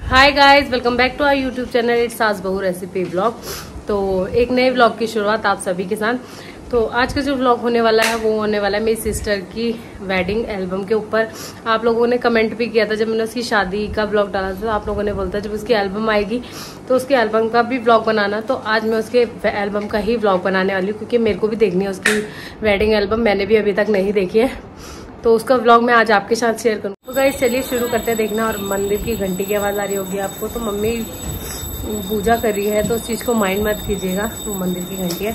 Hi guys, welcome back to our YouTube channel it's Saas Bahu recipe vlog. तो एक नए vlog की शुरुआत आप सभी के साथ। तो आज का जो व्लॉग होने वाला है वो होने वाला है मेरी सिस्टर की वेडिंग एल्बम के ऊपर। आप लोगों ने कमेंट भी किया था जब मैंने उसकी शादी का व्लॉग डाला था, तो आप लोगों ने बोलता जब उसकी एल्बम आएगी तो उसकी एल्बम का भी व्लॉग बनाना। तो आज मैं उसके एल्बम का ही व्लॉग बनाने वाली हूँ, क्योंकि मेरे को भी देखनी है उसकी वेडिंग एल्बम। मैंने भी अभी तक नहीं देखी है, तो उसका व्लॉग मैं आज आपके साथ शेयर करूँ। तो गाइस चलिए शुरू करते हैं देखना। और मंदिर की घंटी की आवाज़ आ रही होगी आपको, तो मम्मी पूजा कर रही है, तो उस चीज़ को माइंड मत कीजिएगा, वो मंदिर की घंटी है।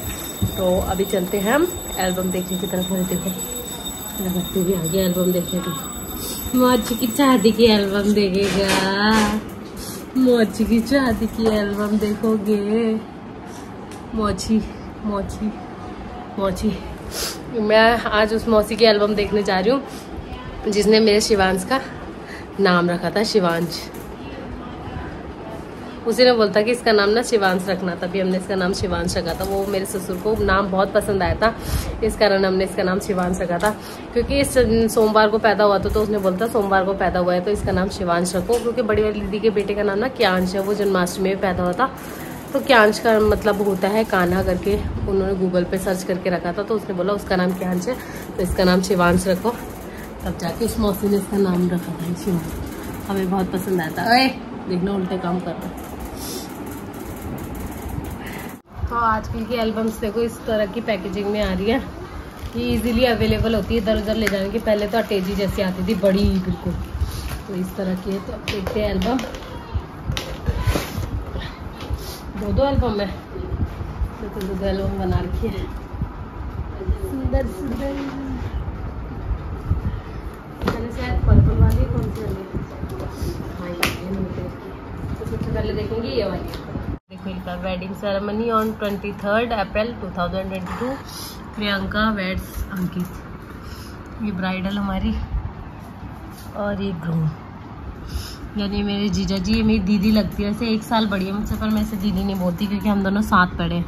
तो अभी चलते हैं हम एल्बम देखने की तरफ। मेरे देखो लगती भी आगे एल्बम देखने की। मौची की शादी की एल्बम देखेगा, मौची की शादी की एल्बम देखोगे। मौची मौची मौची मैं आज उस मौसी की एल्बम देखने जा रही हूँ जिसने मेरे शिवांश का नाम रखा था, शिवांश। उसी ने बोलता कि इसका नाम ना शिवांश रखना, तभी हमने इसका नाम शिवांश रखा था। वो मेरे ससुर को नाम बहुत पसंद आया था, इस कारण हमने इसका नाम शिवांश रखा था। क्योंकि इस सोमवार को पैदा हुआ था, तो उसने बोलता सोमवार को पैदा हुआ है तो इसका नाम शिवांश रखो। क्योंकि बड़ी वाली दीदी के बेटे का नाम ना क्यांश है, वो जन्माष्टमी में पैदा हुआ था। तो क्यांश का मतलब होता है कान्हा करके, उन्होंने गूगल पे सर्च करके रखा था, तो उसने बोला उसका नाम क्यांश है तो इसका नाम शिवांश रखो। तब जाके उस मौसी ने इसका नाम रखा था शिवांश। हमें बहुत पसंद आया था। अरे देखना उल्टे काम कर रहा है। तो आजकल की एल्बम्स देखो इस तरह की पैकेजिंग में आ रही है, ये इजीली अवेलेबल होती है इधर उधर ले जाने की। पहले तो अटैची जैसी आती थी बड़ी बिल्कुल, तो इस तरह की है। तो अब देखते हैं एल्बम, दो एल्बम है, तो दो एल्बम बना रखी है सुंदर सुंदर। मैंने शायद पर्पल वाली कौन सी वाली, तो सबसे पहले देखेंगे ये वाली। देखो wedding ceremony on 23 April 2022, Priyanka weds Ankit. ये ब्राइडल हमारी और ये ग्रूम, यानी मेरे जीजा जी। ये मेरी दीदी लगती है, ऐसे 1 साल बड़ी है मुझसे, पर मैं इसे दीदी नहीं बोलती क्योंकि हम दोनों साथ पढ़े,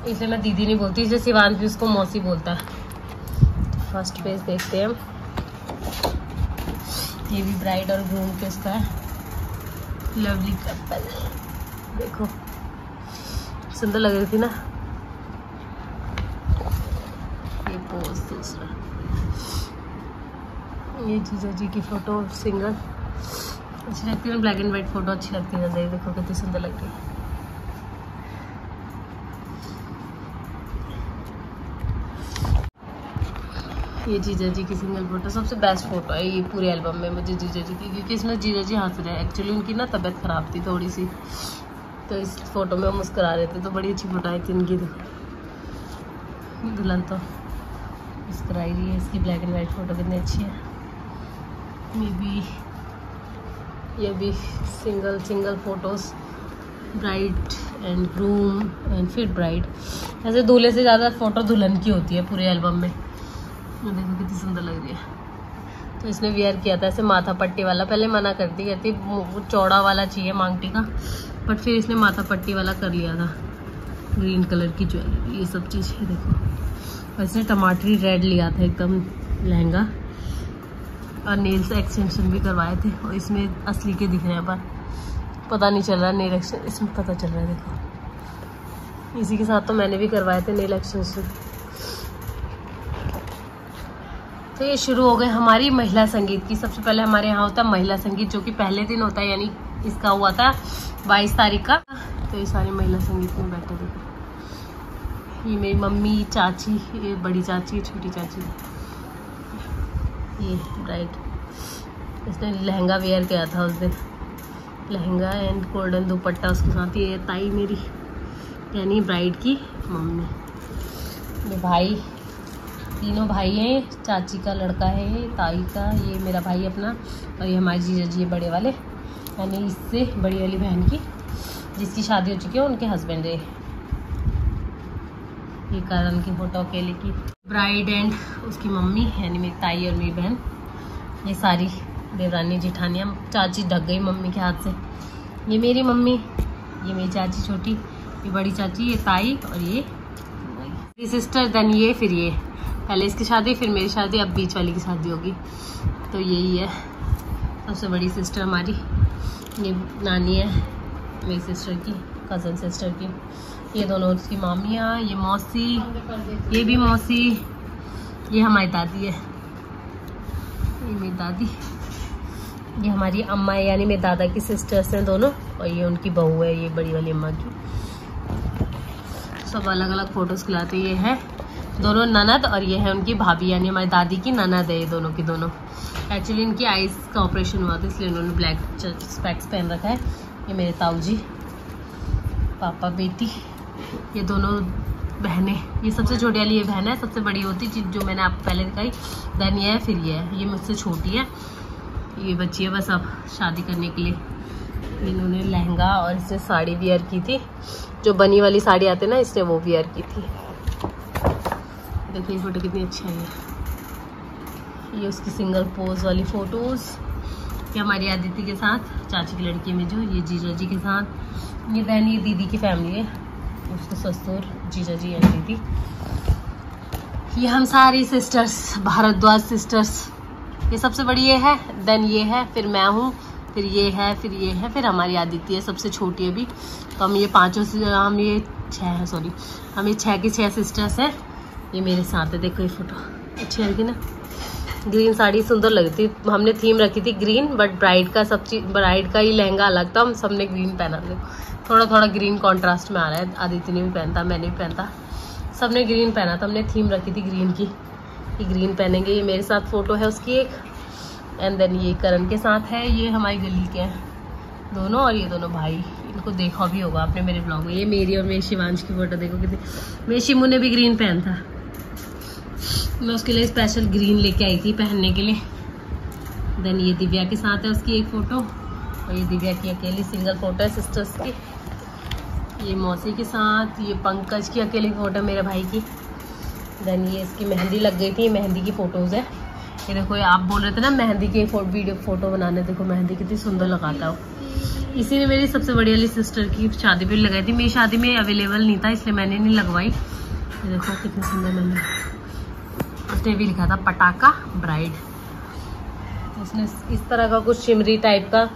इसे मैं दीदी नहीं बोलती। इसे शिवांश भी उसको मौसी बोलता है। फर्स्ट पेज देखते हैं हम। ये भी ब्राइड और ग्रूम के उसका है, लवली कपल। देखो सुंदर लग रही थी ना ये पोज। दूसरा ये जीजा जी की फोटो सिंगल अच्छी लगती है, ब्लैक एंड व्हाइट फोटो अच्छी लगती है। देखो कितनी सुंदर लग रही है। ये जीजा जी की सिंगल फोटो सबसे बेस्ट फोटो है ये पूरे एल्बम में मुझे जीजा जी की, क्योंकि इसमें जीजा जी हंस रहे हैं। एक्चुअली उनकी ना तबीयत खराब थी थोड़ी सी, तो इस फोटो में मुस्कुरा रहे थे, तो बड़ी अच्छी फोटो आई थी इनकी। दुल्हन तो मुस्कुराई रही है। इसकी ब्लैक एंड वाइट फोटो कितनी अच्छी है। ये भी single photos, bride and groom and फिर ब्राइड। ऐसे दूल्हे से ज़्यादा फोटो दुल्हन की होती है पूरे एल्बम में। देखो कितनी सुंदर लग रही है। तो इसने वियर किया था ऐसे माथा पट्टी वाला, पहले मना करती, कहती वो चौड़ा वाला चाहिए मांगटी का, बट फिर इसने माथा पट्टी वाला कर लिया था। ग्रीन कलर की ज्वेलरी, ये सब चीज़ है। देखो इसने टमाटरी रेड लिया था एकदम लहंगा, और नेल्स एक्सटेंशन भी करवाए थे, और इसमें असली के दिख रहे हैं पर पता नहीं चल रहा नेल एक्सटेंशन, इसमें पता चल रहा है। देखो इसी के साथ तो मैंने भी करवाए थे नेल एक्सटेंशन। तो ये शुरू हो गए हमारी महिला संगीत की। सबसे पहले हमारे यहाँ होता है महिला संगीत, जो कि पहले दिन होता है, यानी इसका हुआ था 22 तारीख का। तो ये सारी महिला संगीत में बैठे। देखो ये मेरी मम्मी, चाची, ये बड़ी चाची, छोटी चाची, ये ब्राइड। इसने लहंगा वेयर किया था उस दिन, लहंगा एंड गोल्डन दुपट्टा उसके साथ। ये ताई मेरी, यानी ब्राइड की मम्मी। ये भाई, तीनों भाई हैं, चाची का लड़का है, ताई का, ये मेरा भाई अपना, और ये हमारे जीजा जी बड़े वाले, यानी इससे बड़ी वाली बहन की, जिसकी शादी हो चुकी है, उनके हस्बैंड है। ये कारण की फोटो अकेले की। ब्राइड एंड उसकी मम्मी, यानी मेरी ताई और मेरी बहन। ये सारी देवरानी जिठानियाँ। चाची ढक गई मम्मी के हाथ से। ये मेरी मम्मी, ये मेरी चाची छोटी, ये बड़ी चाची, ये ताई, और ये सिस्टर, देन ये, फिर ये पहले इसकी शादी, फिर मेरी शादी, अब बीच वाली की शादी होगी। तो यही है सबसे बड़ी सिस्टर हमारी। ये नानी है मेरी सिस्टर की, कज़न सिस्टर की। ये दोनों उसकी मामियाँ, ये मौसी, ये भी मौसी, ये हमारी दादी है, ये मेरी दादी। ये हमारी अम्मा है, यानी मेरे दादा की सिस्टर्स हैं दोनों, और ये उनकी बहू है, ये बड़ी वाली अम्मा की। सब अलग अलग फोटोज खिलाते। ये है दोनों ननद और ये है उनकी भाभी, यानी हमारी दादी की ननद है ये दोनों की दोनों। एक्चुअली इनकी आईज का ऑपरेशन हुआ था, इसलिए उन्होंने ब्लैक स्पेक्स पहन रखा है। ये मेरे ताऊ जी, पापा बेटी, ये दोनों बहनें। ये सबसे छोटी वाली ये बहन है, सबसे बड़ी होती जो मैंने आपको पहले दिखाई, देन ये है, फिर ये है, ये मुझसे छोटी है। ये बच्ची है बस अब शादी करने के लिए। इन्होंने लहंगा और इसने साड़ी वियर की थी, जो बनी वाली साड़ी आती है ना, इसने वो वियर की थी। देखिए फोटो कितनी अच्छा है। ये उसकी सिंगल पोज वाली फोटोज। ये हमारी आदित्य के साथ, चाची की लड़की में जो, ये जीजा जी के साथ। ये देन ये दीदी की फैमिली है, उसके ससुर, जीजा जी एंड दीदी। ये हम सारी सिस्टर्स, भारद्वाज सिस्टर्स। ये सबसे बड़ी ये है, देन ये है, फिर मैं हूँ, फिर ये है, फिर ये है, फिर हमारी आदित्य है सबसे छोटी है अभी। तो हम ये पाँचों, हम ये 6 हैं, सॉरी हम ये 6 की 6 सिस्टर्स हैं। ये मेरे साथ है, देखो ये फोटो अच्छी लगी ना। ग्रीन साड़ी सुंदर लगती, हमने थीम रखी थी ग्रीन, बट ब्राइड का सब चीज, ब्राइड का ही लहंगा अलग था, हम सबने ग्रीन पहना। थोड़ा थोड़ा ग्रीन कॉन्ट्रास्ट में आ रहा है, आदित्य ने भी पहनता, मैंने भी पहनता, सबने ग्रीन पहना था। हमने थीम रखी थी ग्रीन की, ये ग्रीन पहनेंगे। ये मेरे साथ फोटो है उसकी एक, एंड देन ये करण के साथ है। ये हमारी गली के हैं दोनों, और ये दोनों भाई, इनको देखा भी होगा आपने मेरे ब्लॉग में। ये मेरी और मेरी शिवांश की फोटो देखो कितनी। मेरे शिमू ने भी ग्रीन पहन था, मैं उसके लिए स्पेशल ग्रीन लेके आई थी पहनने के लिए। देन ये दिव्या के साथ है उसकी एक फ़ोटो, और ये दिव्या की अकेली सिंगल फ़ोटो है सिस्टर्स की। ये मौसी के साथ, ये पंकज की अकेली फ़ोटो मेरे भाई की। देन ये इसकी मेहंदी लग गई थी, मेहंदी की फ़ोटोज़ है। ये देखो, ये आप बोल रहे थे ना मेहंदी के वीडियो फ़ोटो बनाने, देखो मेहंदी कितनी सुंदर लगाता हो। इसी ने मेरी सबसे बड़ी वाली सिस्टर की शादी पे लगाई थी। मेरी शादी में अवेलेबल नहीं था, इसलिए मैंने नहीं लगवाई। ये देखो कितनी सुंदर मेहंदी, उसने भी लिखा था पटाखा ब्राइड। उसने इस तरह का कुछ शिमरी टाइप का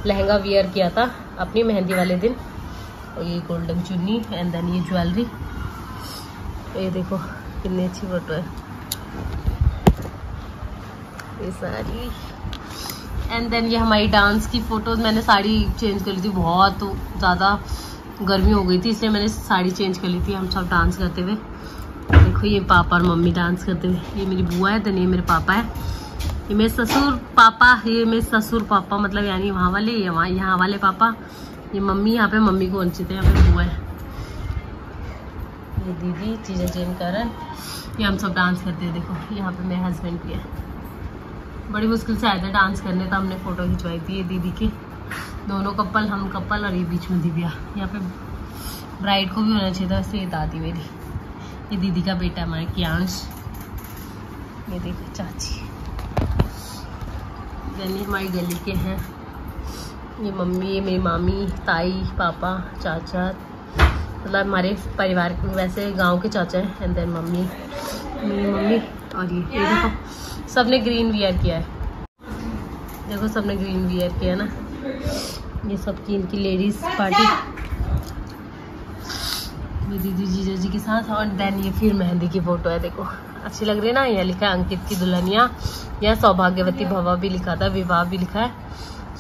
लहंगा वियर किया था अपनी मेहंदी वाले दिन। और ये गोल्डन चुन्नी, एंड देन ये ज्वेलरी। ये देखो कितनी अच्छी फोटो है ये सारी। एंड देन ये हमारी डांस की फोटोज। मैंने साड़ी चेंज कर ली थी, बहुत ज़्यादा गर्मी हो गई थी, इसलिए मैंने साड़ी चेंज कर ली थी हम सब डांस करते हुए। देखो ये पापा और मम्मी डांस करते हुए। ये मेरी बुआ है, देन ये मेरे पापा है, ये मेरे ससुर पापा, ये मेरे ससुर पापा मतलब यानी वहाँ वाले, ये वहाँ यहाँ वाले पापा। ये मम्मी, यहाँ पे मम्मी को वंचित है, यहाँ पे बुआ है। ये दीदी, जीजा जैन करण। ये हम सब डांस करते हैं। देखो यहाँ पे मेरे हस्बैंड भी है, बड़ी मुश्किल से आए थे डांस करने, तो हमने फ़ोटो खिंचवाई थी। ये दीदी की, दोनों कपल, हम कपल, और ये बीच में दिव्या। यहाँ पे ब्राइड को भी होना चाहिए था, वैसे ये दादी मेरी। ये दीदी का बेटा हमारा कियांश। ये देखो चाची। यानी हमारी गली के हैं। ये मम्मी, ये मेरी मामी, ताई, पापा, चाचा, मतलब हमारे परिवार के वैसे गांव के चाचा हैं। एंड देन मम्मी, मेरी मम्मी, और ये देखो सबने ग्रीन वियर किया है। देखो सबने ग्रीन वियर किया है ना। ये सबकी इनकी लेडीज पार्टी। ये दीदी जीजा जी के साथ। और देन ये फिर मेहंदी की फोटो है, देखो अच्छी लग रही है ना। यहाँ लिखा है अंकित की दुल्हनिया, या सौभाग्यवती भवा भी लिखा था, विवाह भी लिखा है,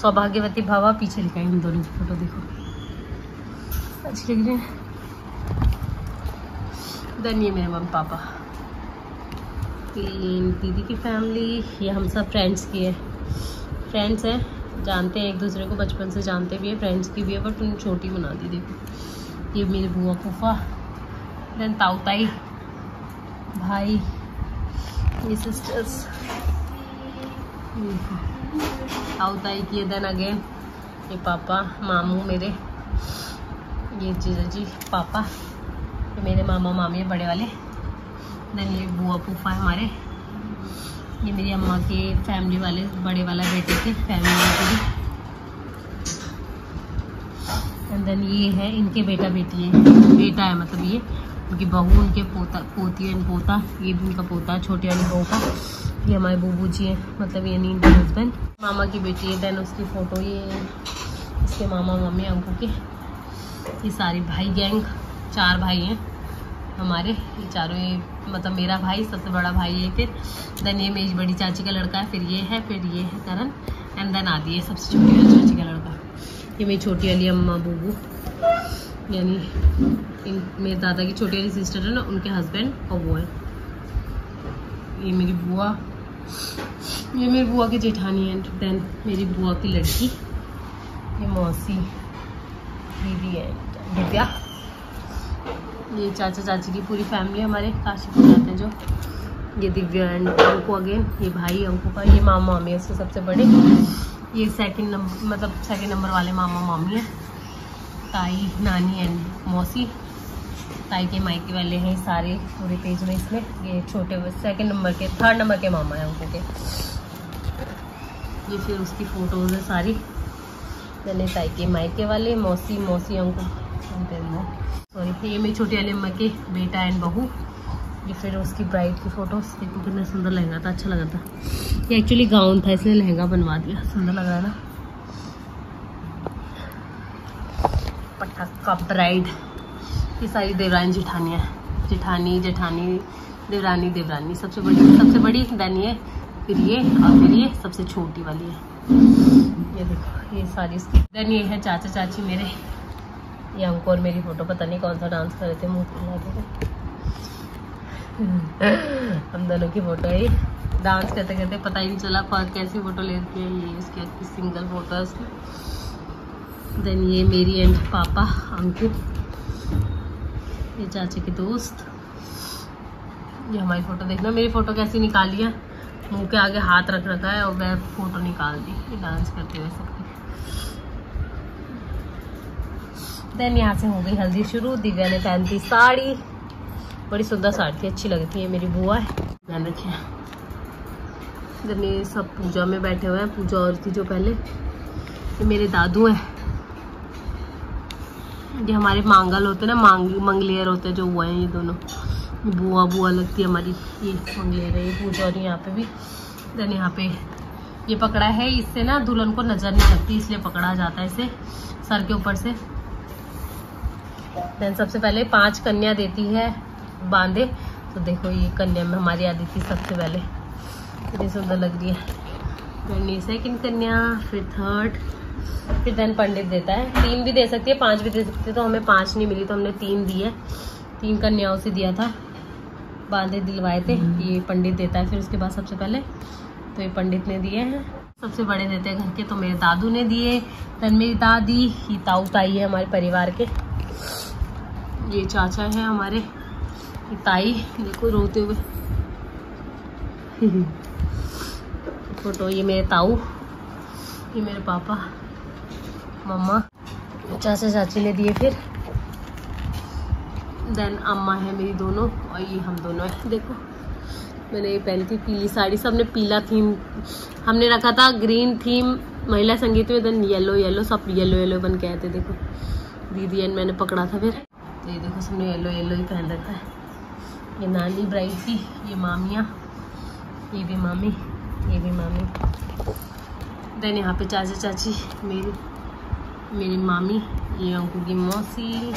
सौभाग्यवती भवा पीछे लिखा है। इन दोनों की फोटो देखो अच्छी लग रही है। देन ये मेरे मम्मी पापा, दीदी की फैमिली। ये हम सब फ्रेंड्स की है, फ्रेंड्स हैं, जानते हैं एक दूसरे को, बचपन से जानते भी है, फ्रेंड्स की भी है, बट उन्हें छोटी बना दी। देखो ये मेरी बुआ फूफा, देन ताऊ ताई, भाई, ये सिस्टर्स, ताऊ ताई की। देन अगेन ये पापा, मामू मेरे, ये जीजा जी, पापा, ये मेरे मामा मामी है बड़े वाले। देन ये बुआ फूफा है हमारे। ये मेरी अम्मा के फैमिली वाले, बड़े वाला बेटे के फैमिली वाले। एंड देन ये है इनके बेटा बेटी है, बेटा है मतलब ये। उनकी बहू, उनके पोती एंड पोता, ये भी उनका पोता, छोटी वाली बहू का। ये हमारे बूबू जी हैं, मतलब ये नहीं इनके हस्बैंड। मामा की बेटी है, देन उसकी फ़ोटो, ये इसके मामा मम्मी अंकु के। ये सारी भाई गैंग, 4 भाई हैं हमारे, ये चारों, ये मतलब मेरा भाई सबसे बड़ा भाई है, फिर देन ये मेरी बड़ी चाची का लड़का है, फिर ये है करण, एंड देन आदि है सबसे छोटी वाली चाची का लड़का। ये मेरी छोटी वाली अम्मा बूबू, यानी मेरे दादा की छोटी वाली सिस्टर है ना, उनके हस्बैंड और वो है। ये मेरी बुआ, ये मेरी बुआ की जेठानी है, देन मेरी बुआ की लड़की, ये मौसी, दीदी है दिव्या। ये चाचा चाची की पूरी फैमिली हमारे काशीपुर जाते हैं जो। ये दिव्या एंड अंकु अगेन, ये भाई अंकु का, ये मामा मामी है उससे सबसे बड़े। ये सेकंड नंबर वाले मामा मामी है, ताई नानी एंड मौसी। ताई के मायके वाले हैं सारे पूरे पेज में इसमें। ये छोटे थर्ड नंबर के मामा है अंकु के। ये फिर उसकी फोटोज है सारी। मैंने ताई के मायके वाले, मौसी अंकु, सॉरी, ये मेरी छोटी वाली अम्मा के बेटा एंड बहू। ये फिर उसकी ब्राइड की फोटोज। देखो कितना सुंदर लहंगा था, अच्छा लगा था। ये एक्चुअली गाउन था इसलिए लहंगा बनवा दिया, सुंदर लग रहा है ना। पटाखा ब्राइड। ये सारी देवरानी जेठानियाँ, जेठानी देवरानी सबसे बड़ी देन ये, फिर ये, और फिर ये सबसे छोटी वाली है। ये देखो ये सारी इसकी। देन ये है चाचा चाची मेरे। ये अंकु और मेरी फोटो, पता नहीं कौन सा डांस कर रहे थे, मुँह खुला थे। हम दोनों की फोटो है। डांस करते करते पता ही नहीं चला कैसी फोटो लेती है। ये इसकी सिंगल फोटो है उसकी। देन ये मेरी एंड पापा अंकु, ये चाचे के दोस्त। ये हमारी फोटो देखना, मेरी फोटो कैसी निकाली है, मुंह के आगे हाथ रख रखा है और मैं फोटो निकाल दी, ये डांस करते हुए सबकी। देन यहाँ से हो गई हल्दी शुरू। दिव्या ने पहन थी साड़ी, बड़ी सुंदर साड़ी थी, अच्छी लगती है। मेरी बुआ है, ध्यान रखिए। देन ये सब पूजा में बैठे हुए हैं, पूजा और थी जो पहले। ये मेरे दादू हैं, ये हमारे मांगल होते हैं ना, मंगलेर होते हैं जो हुआ है, ये दोनों बुआ लगती है हमारी। ये मंगलेर है, ये पूजा और यहाँ पे भी। देन यहाँ पे ये पकड़ा है, इससे ना दुल्हन को नजर नहीं लगती, इसलिए पकड़ा जाता है इसे सर के ऊपर से। देन सबसे पहले 5 कन्या देती है बांधे, तो देखो ये कन्या में हमारी आदि थी सबसे पहले, कितनी सुंदर लग रही है। देन ये सेकंड कन्या, फिर थर्ड, फिर देन पंडित देता है। 3 भी दे सकती है, 5 भी दे सकती है, तो हमें 5 नहीं मिली तो हमने 3 दी है। 3 कन्याओं से दिया था, बांधे दिलवाए थे। ये पंडित देता है फिर उसके बाद सबसे पहले, तो ये पंडित ने दिए हैं। सबसे बड़े देते हैं घर के, तो मेरे दादू ने दिए। देन मेरी दादी, ये ताऊ ताई है हमारे परिवार के। ये चाचा है हमारे, ये ताई देखो रोते हुए फोटो। ये मेरे ताऊ, ये मेरे पापा मम्मा, चाचा चाची ने दिए। फिर देन अम्मा है मेरी दोनों, और ये हम दोनों है। देखो मैंने ये पहनी थी पीली साड़ी, सबने पीला थीम हमने रखा था, ग्रीन थीम महिला संगीत में। देन येलो सब येलो बन के आए थे। देखो दीदी एंड मैंने पकड़ा था फिर, तो ये देखो सबने येलो ही पहन रखा है। ये नानी ब्राइड थी, ये मामियाँ, ये भी मामी, ये भी मामी। देन यहाँ पे चाचा चाची, मेरी मामी, ये अंकु की मौसी,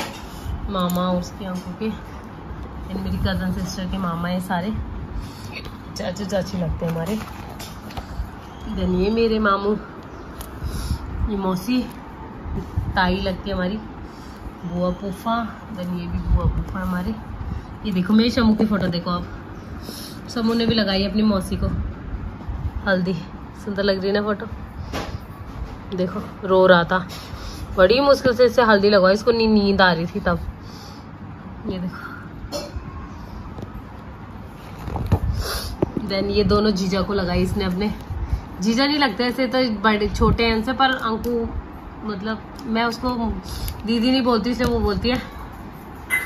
मामा उसके अंकु के, एंड मेरी कज़न सिस्टर के मामा है सारे, चाचा चाची लगते हैं हमारे। देन ये मेरे मामू, ये मौसी, ताई लगती है हमारी, बुआ फूफा। देन ये भी बुआ फूफा हमारे। ये देखो मेरी शमू की फोटो देखो आप, शमू ने भी लगाई अपनी मौसी को हल्दी, सुंदर लग रही है ना फोटो। देखो रो रहा था, बड़ी मुश्किल से इसे हल्दी लगवाई, इसको नींद आ रही थी तब। ये देखो। देन ये दोनों जीजा को लगाई इसने अपने, जीजा नहीं लगते ऐसे तो बड़े छोटे हैं इनसे, पर अंकु मतलब मैं उसको दीदी नहीं बोलती इसलिए वो बोलती है,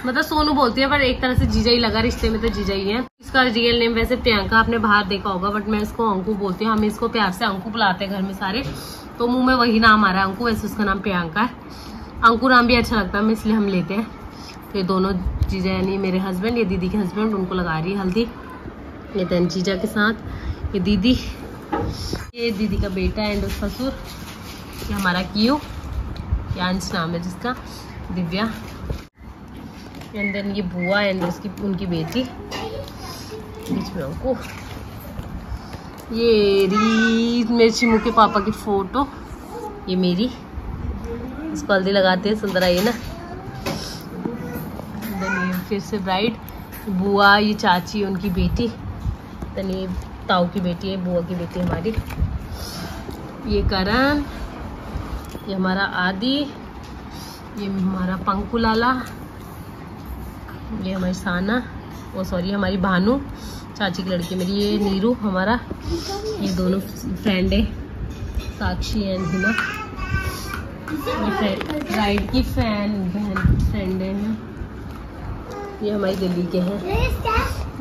मतलब सोनू बोलती है, पर एक तरह से जीजा ही लगा, रिश्ते में तो जीजा ही है। इसका रियल नेम वैसे प्रियंका, आपने बाहर देखा होगा, बट मैं इसको अंकु बोलती हूँ। हम इसको प्यार से अंकु बुलाते हैं घर में सारे, तो मुंह में वही नाम आ रहा है अंकु, वैसे उसका नाम प्रियंका है। अंकु नाम भी अच्छा लगता है, इसलिए हम लेते हैं। तो ये दोनों जीजा यानी मेरे हस्बैंड, ये दीदी के हस्बैंड, उनको लगा रही है हल्दी। ये देन जीजा के साथ ये दीदी, ये दीदी का बेटा एंड ससुर, ये हमारा कियो, यांश नाम है जिसका, दिव्या, एंड देन ये बुआ एंड उसकी उनकी बेटी बीच में उनको, ये मेरे चिमू के पापा की फोटो, ये मेरी, इसको हल्दी लगाते हैं, सुंदर आई है ना। देन ये फिर से ब्राइड, बुआ, ये चाची उनकी बेटी, देन ये ताऊ की बेटी है, बुआ की बेटी हमारी, ये करण, ये हमारा आदि, ये हमारा पंकु लाला, ये हमारी साना, वो सॉरी हमारी भानु, चाची की लड़की मेरी, ये नीरू हमारा, ये दोनों फ्रेंड है, साक्षी एंड हिना, ये राइड की बहन फ्रेंड है, ये हमारी गली के हैं,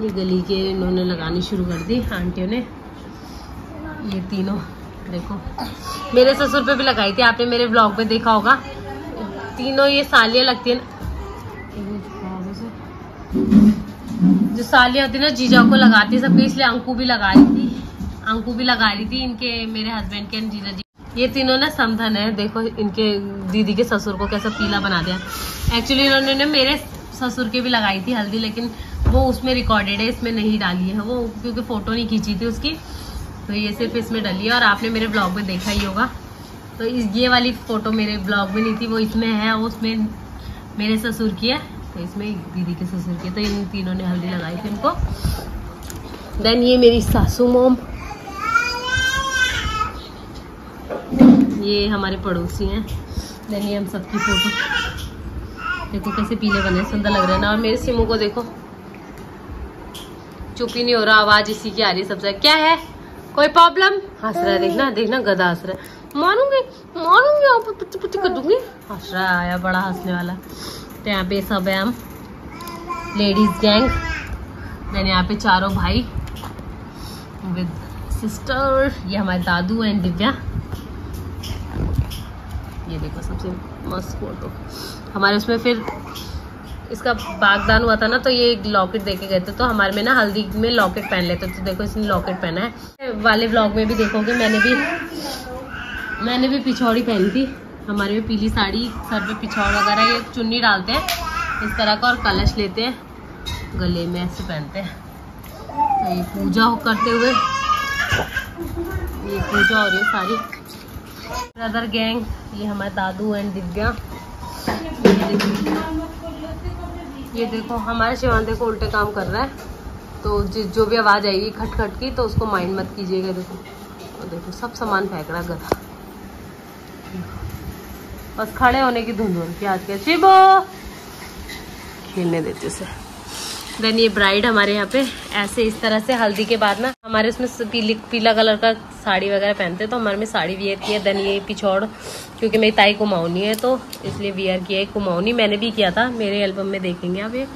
ये गली के इन्होंने लगानी शुरू कर दी आंटियों ने। ये तीनों देखो, मेरे ससुर पे भी लगाई थी, आपने मेरे ब्लॉग पे देखा होगा। तीनों ये सालियाँ लगती है ना, जो सालियाँ होती है ना जीजा को लगाती है सबके, इसलिए अंकु भी लगा रही थी, इनके मेरे हस्बैंड के जीजा जी। ये तीनों ना समधन है, देखो इनके दीदी के ससुर को कैसा पीला बना दिया। एक्चुअली इन्होंने ना मेरे ससुर के भी लगाई थी हल्दी, लेकिन वो उसमें रिकॉर्डेड है, इसमें नहीं डाली है वो, क्योंकि फोटो नहीं खींची थी उसकी, तो ये सिर्फ इसमें डली है। और आपने मेरे ब्लॉग में देखा ही होगा, तो ये वाली फोटो मेरे ब्लॉग में नहीं थी, वो इसमें है, वो उसमें मेरे ससुर की है, तो इसमें दीदी के ससुर की है। तो इन तीनों ने हल्दी लगाई थी इनको। देन ये मेरी सासू मोम, ये हमारे पड़ोसी हैं। देन ये हम सबकी फोटो, देखो कैसे पीले बने, सुंदर लग रहे हैं ना। और मेरे सिमू को देखो, चुप ही नहीं हो रहा, आवाज इसी की आ रही है सबसे। क्या है, कोई प्रॉब्लम? हंस रहा है, देखना गधा हंस रहा है, मारूंगी पुट्टी कर दूंगी, हंस रहा आया बड़ा हंसने वाला। तो यहाँ पे सब है हम लेडीज गैंग। देन यहाँ पे चारों भाई विद सिस्टर, ये हमारे दादू एंड दिव्या। ये देखो सबसे मस्त फोटो हमारे उसमें। फिर इसका बागदान हुआ था ना, तो ये लॉकेट देके गए थे, तो हमारे में ना हल्दी में लॉकेट पहन लेते, तो देखो इसने लॉकेट पहना है। वाले व्लॉग में भी देखोगे मैंने भी पिछौड़ी पहनी थी। हमारे में पीली साड़ी, सर पे पिछौड़ वगैरह, ये चुन्नी डालते हैं इस तरह का, और कलश लेते हैं, गले में ऐसे पहनते हैं। तो ये पूजा करते हुए, ये पूजा और ये सारी ब्रदर गैंग, ये हमारे दादू एंड दिव्या। ये देखो हमारे शिवान देखो उल्टे काम कर रहा है, तो जो भी आवाज आएगी खटखट की, तो उसको माइंड मत कीजिएगा। देखो सब सामान फेंक रहा गधा, बस खड़े होने की धुंध हो रही आज के। शिबो खेलने देते उसे। देन ये ब्राइड हमारे यहाँ पे ऐसे इस तरह से हल्दी के बाद ना, हमारे उसमें पीला कलर का साड़ी वगैरह पहनते हैं, तो हमारे में साड़ी वियर की है। देन ये पिछौड़, क्योंकि मेरी ताई कुमाऊनी है तो इसलिए वियर किया है कुमाऊनी, मैंने भी किया था, मेरे एल्बम में देखेंगे आप ये।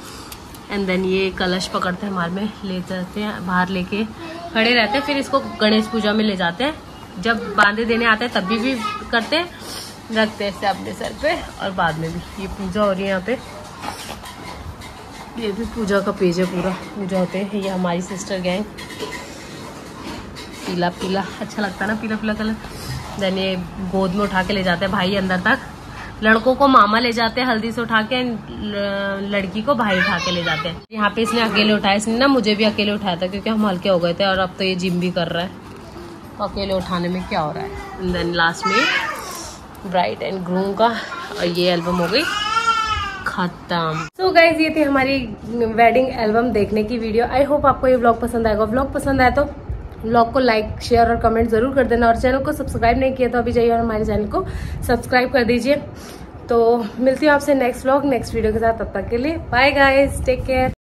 एंड देन ये कलश पकड़ते हैं हमारे में, ले जाते हैं बाहर, लेके खड़े रहते हैं, फिर इसको गणेश पूजा में ले जाते हैं। जब बांधे देने आते हैं तब भी करते हैं, रखते हैं इसे अपने सर पे, और बाद में भी। ये पूजा हो रही है यहाँ पे, ये भी पूजा का पेज है, पूरा पूजा होते हैं। ये हमारी सिस्टर गैंग, पीला पीला अच्छा लगता है ना, पीला पीला कलर। देन ये गोद में उठा के ले जाते हैं भाई अंदर तक, लड़कों को मामा ले जाते हैं हल्दी से उठा के, लड़की को भाई उठा के ले जाते हैं। यहाँ पे इसने अकेले उठाया, इसने ना मुझे भी अकेले उठाया था, क्योंकि हम हल्के हो गए थे, और अब तो ये जिम भी कर रहा है, तो अकेले उठाने में क्या हो रहा है। देन लास्ट में ब्राइड एंड ग्रूम का, और ये एल्बम हो गई खत्म। सो गाइज ये थी हमारी वेडिंग एल्बम देखने की वीडियो। आई होप आपको ये व्लॉग पसंद आएगा। व्लॉग पसंद आया तो व्लॉग को लाइक शेयर और कमेंट जरूर कर देना, और चैनल को सब्सक्राइब नहीं किया तो अभी जाइए और हमारे चैनल को सब्सक्राइब कर दीजिए। तो मिलती हूँ आपसे नेक्स्ट व्लॉग नेक्स्ट वीडियो के साथ, तब तक के लिए बाय गाइज, टेक केयर।